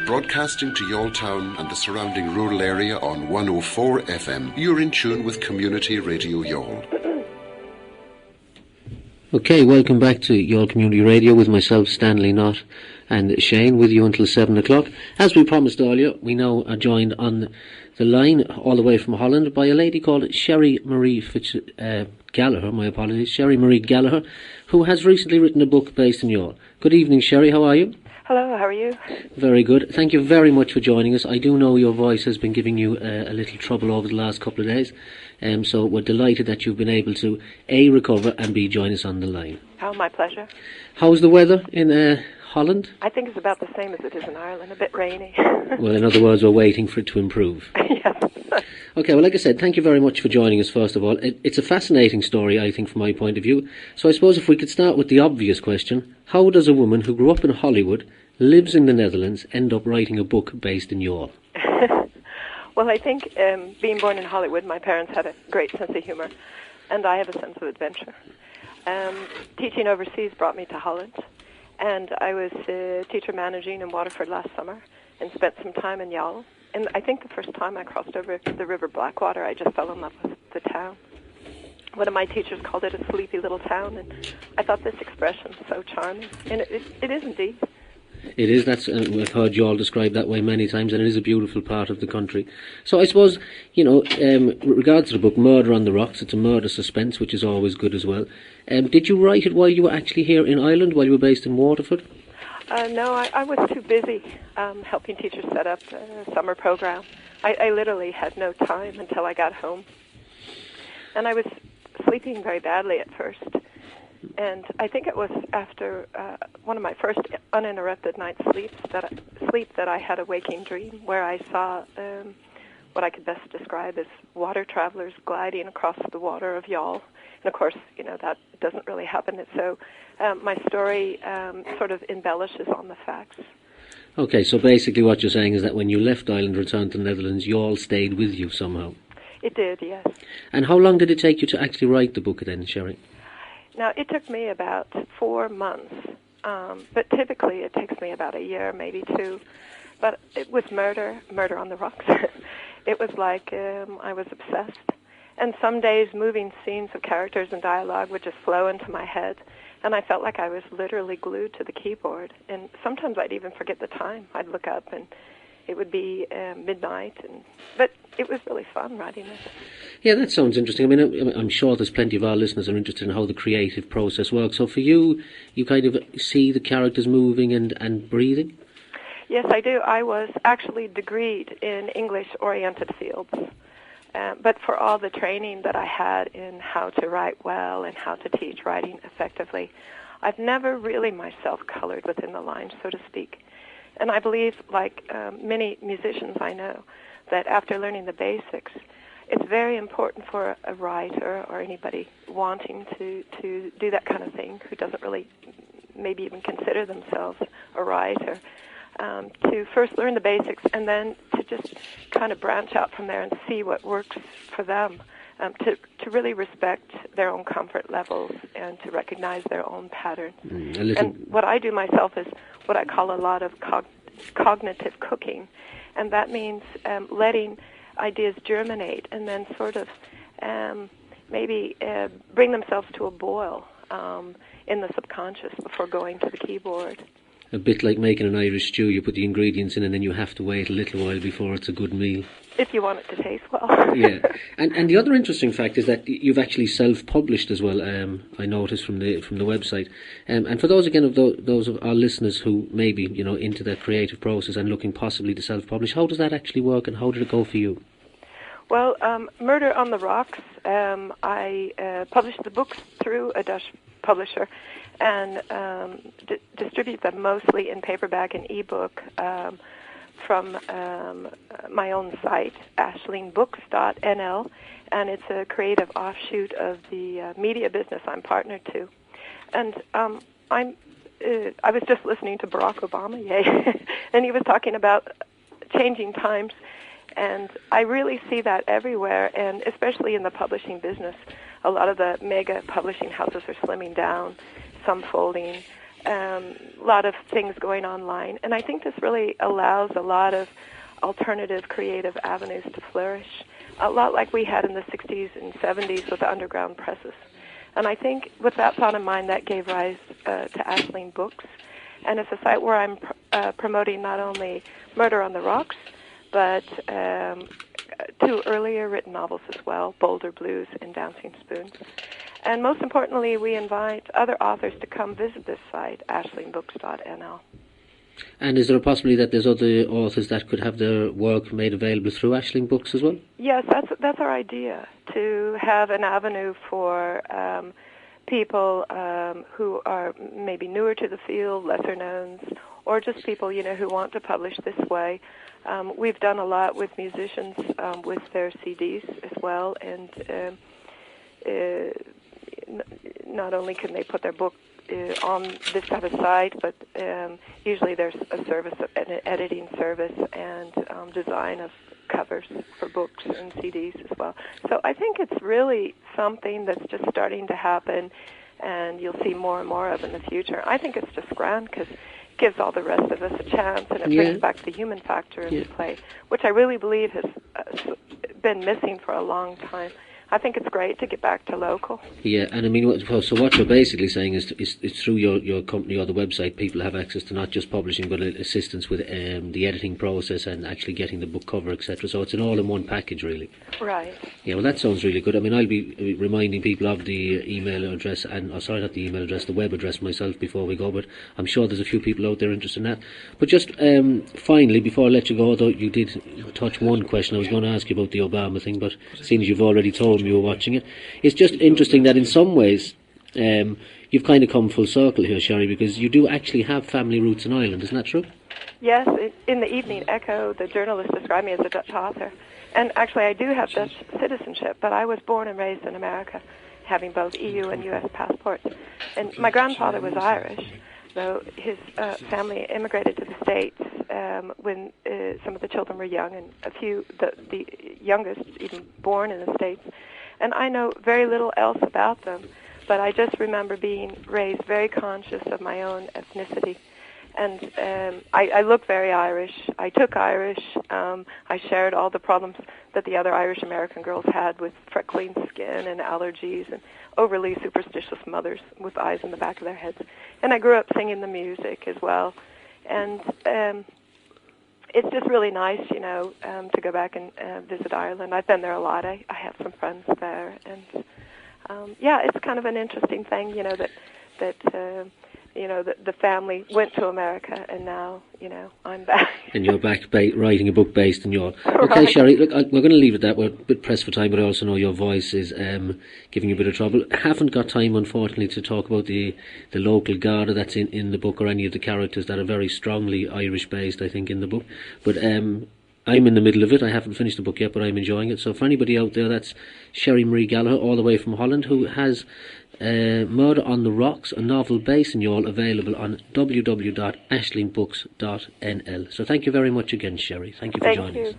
Broadcasting to Yalltown and the surrounding rural area on 104 FM. You're in tune with Community Radio Youghal. Okay, welcome back to Youghal Community Radio with myself, Stanley Knott, and Shane with you until 7 o'clock. As we promised earlier, we now are joined on the line all the way from Holland by a lady called Sherry Marie Gallagher, my apologies, Sherry Marie Gallagher, who has recently written a book based in Youghal. Good evening, Sherry, how are you? Hello, how are you? Very good. Thank you very much for joining us. I do know your voice has been giving you a little trouble over the last couple of days, so we're delighted that you've been able to A, recover, and B, join us on the line. Oh, my pleasure. How's the weather in Holland? I think it's about the same as it is in Ireland, a bit rainy. Well, in other words, we're waiting for it to improve. Yes. Okay, well, like I said, thank you very much for joining us, first of all. It's a fascinating story, I think, from my point of view. So I suppose if we could start with the obvious question, how does a woman who grew up in Hollywood, lives in the Netherlands, end up writing a book based in Youghal? Well, I think being born in Hollywood, my parents had a great sense of humor, and I have a sense of adventure. Teaching overseas brought me to Holland, and I was teacher managing in Waterford last summer and spent some time in Youghal. And I think the first time I crossed over the River Blackwater, I just fell in love with the town. One of my teachers called it a sleepy little town, and I thought this expression was so charming. And it is indeed. It is. I've heard Youghal described that way many times, and it is a beautiful part of the country. So I suppose, with regards to the book, Murder on the Rocks, it's a murder suspense, which is always good as well. Did you write it while you were actually here in Ireland, while you were based in Waterford? No, I was too busy helping teachers set up a summer program. I literally had no time until I got home. And I was sleeping very badly at first. And I think it was after one of my first uninterrupted night's sleep that I had a waking dream where I saw what I could best describe as water travelers gliding across the water of Youghal. And of course, that doesn't really happen. So my story sort of embellishes on the facts. Okay, so basically what you're saying is that when you left Ireland and returned to the Netherlands, Youghal stayed with you somehow. It did, yes. And how long did it take you to actually write the book then, Sherry? Now, it took me about 4 months, but typically it takes me about a year, maybe 2. But it was murder on the rocks. It was like I was obsessed. And some days moving scenes of characters and dialogue would just flow into my head, and I felt like I was literally glued to the keyboard. And sometimes I'd even forget the time. I'd look up, and it would be midnight. But it was really fun writing it. Yeah, that sounds interesting. I mean, I'm sure there's plenty of our listeners are interested in how the creative process works. So for you, you kind of see the characters moving and breathing? Yes, I do. I was actually degreed in English-oriented fields. But for all the training that I had in how to write well and how to teach writing effectively, I've never really myself colored within the lines, so to speak. And I believe, like many musicians I know, that after learning the basics, it's very important for a writer or anybody wanting to do that kind of thing who doesn't really maybe even consider themselves a writer, to first learn the basics and then to just kind of branch out from there and see what works for them, to really respect their own comfort levels and to recognize their own patterns. And what I do myself is what I call a lot of cognitive cooking, and that means letting ideas germinate and then sort of maybe bring themselves to a boil in the subconscious before going to the keyboard. A bit like making an Irish stew, you put the ingredients in and then you have to wait a little while before it's a good meal. If you want it to taste well. Yeah. And the other interesting fact is that you've actually self-published as well, I noticed from the website. And for those, again, of those of our listeners who may be, into that creative process and looking possibly to self-publish, how does that actually work and how did it go for you? Well, Murder on the Rocks, I published the books through a Dutch publisher and distribute them mostly in paperback and ebook from my own site, ashleenbooks.nl, and it's a creative offshoot of the media business I'm partnered to. And I was just listening to Barack Obama, yay, and he was talking about changing times, and I really see that everywhere, and especially in the publishing business. A lot of the mega publishing houses are slimming down, some folding, lot of things going online. And I think this really allows a lot of alternative creative avenues to flourish, a lot like we had in the 60s and 70s with the underground presses. And I think with that thought in mind, that gave rise to Aisling Books. And it's a site where I'm promoting not only Murder on the Rocks, but 2 earlier written novels as well, Boulder Blues and Dancing Spoons. And most importantly, we invite other authors to come visit this site, aislingbooks.nl. And is there a possibility that there's other authors that could have their work made available through Aisling Books as well? Yes, that's our idea, to have an avenue for people who are maybe newer to the field, lesser knowns, or just people, who want to publish this way. We've done a lot with musicians with their CDs as well, and not only can they put their book on this type of site, but usually there's a service, an editing service, and design of covers for books and CDs as well. So I think it's really something that's just starting to happen, and you'll see more and more of in the future. I think it's just grand because it gives all the rest of us a chance, and it brings back the human factor into play, which I really believe has been missing for a long time. I think it's great to get back to local. Yeah, and I mean, so what you're basically saying is through your company or the website, people have access to not just publishing, but assistance with the editing process and actually getting the book cover, etc. So it's an all-in-one package, really. Right. Yeah, well, that sounds really good. I mean, I'll be reminding people of the email address, the web address myself before we go, but I'm sure there's a few people out there interested in that. But just finally, before I let you go, though, you did touch one question. I was going to ask you about the Obama thing, but seeing as you've already told me you were watching it, it's just interesting that in some ways you've kind of come full circle here, Sherry, because you do actually have family roots in Ireland, isn't that true? Yes, in the Evening Echo, the journalist described me as a Dutch author. And actually I do have Dutch citizenship, but I was born and raised in America, having both EU and US passports. And my grandfather was Irish, though his family immigrated to the States when some of the children were young, and a few, the youngest, even born in the States. And I know very little else about them, but I just remember being raised very conscious of my own ethnicity. And I look very Irish. I took Irish. I shared all the problems that the other Irish American girls had with freckling skin and allergies and overly superstitious mothers with eyes in the back of their heads. And I grew up singing the music as well. And it's just really nice, to go back and visit Ireland. I've been there a lot. I have some friends there. And, it's kind of an interesting thing, that the family went to America, and now, I'm back. And you're back writing a book based in York. Okay, Right. Sherry, look, we're going to leave it at that. We're a bit pressed for time, but I also know your voice is giving you a bit of trouble. Haven't got time, unfortunately, to talk about the local Garda that's in the book, or any of the characters that are very strongly Irish-based, I think, in the book. But I'm in the middle of it. I haven't finished the book yet, but I'm enjoying it. So for anybody out there, that's Sherry Marie Gallagher, all the way from Holland, who has Murder on the Rocks, a novel based in Youghal, available on www.aislingbooks.nl. So thank you very much again, Sherry. Thank you for joining us.